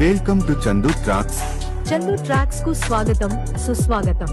Welcome to Chandu tracks. Chandu tracks కు స్వాగతం, సుస్వాగతం.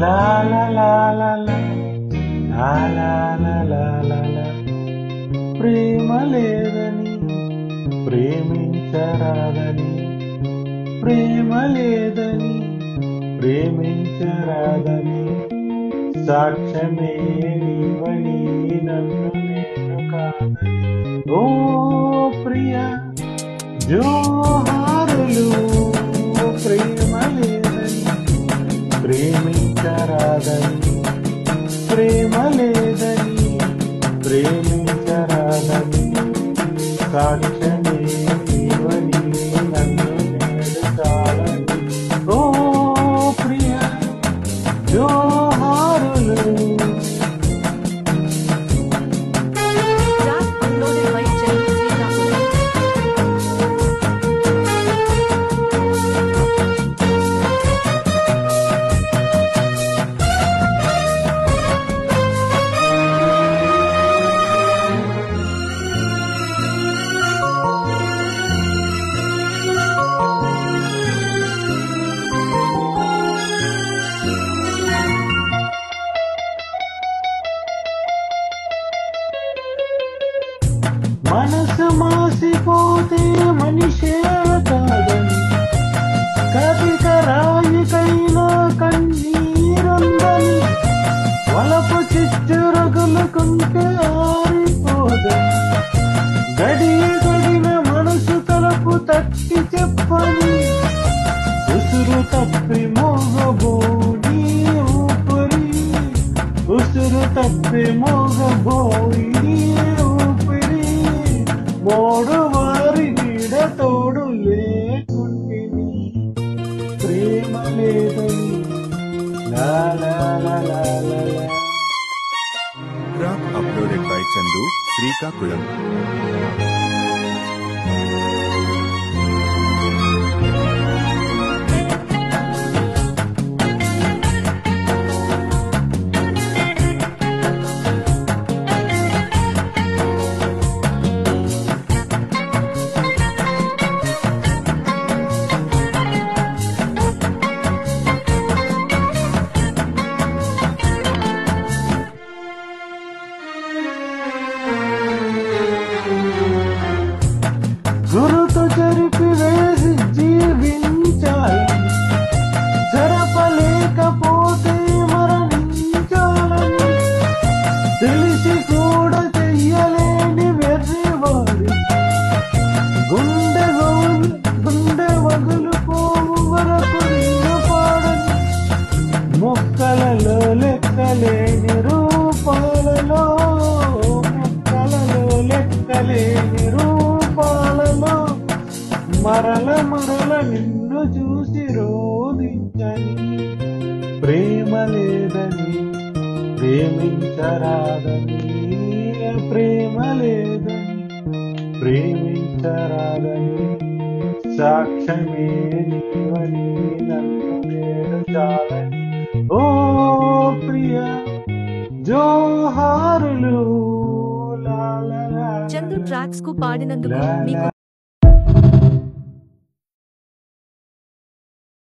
La la la la la la la la la la la ప్రేమ లేదని ప్రేమించరాదని, ప్రేమ లేదని ప్రేమించరాదని, సాక్ష్యమే నీవని నన్ను నేను కాదని. ఓ ప్రియ జోహారులు, ప్రేమ లేదని ప్రేమించరాదని, ప్రేమ లేదని ప్రేమించరాదని, సాక్ష్యమే నీవని నన్ను నేడు చాలని. ఓ ప్రియ జోహారులు. మనసు మాసిపోతే మనిషే కాదని, కవిక రాయికైనా కన్నీరుందని, వలపు చిచ్చురగులుకుంటే ఆరిపోదని, గడియ గడిన మనసు తలపు తట్టి చెప్పని, ఉసురు తప్పి మోగబోని ఊపిరి, ఉసురు తప్పి మోగబోయి మోడు వారి నీడ తోడు లేకుంటిని, ప్రేమ లేదని. లా లా లా లా లా లా. Track uploaded by Chandu, Srikakulam. గురుతు జరిపి వేసి జీవించాలి, జరపలేకపోతే మరణించాలని, తెలిసి కూడా చెయ్యలేని వెర్రివాడి, గుండె వగులుపోవు వరకు నిన్ను పాడని, మొక్కలలో లెక్కలేని రూపాలలో, మొక్కలలో లెక్కలేని రూపాలలో, మరల మరల నిన్ను చూసి రోధించని, ప్రేమ లేదని ప్రేమించరాదని, ప్రేమ లేదని ప్రేమించరాదని, సాక్ష్యమే నీవని నన్ను నేడు చాలని. ఓ ప్రియ జోహారులు. చందు ట్రాక్స్ కు పాడినందుకు మీకు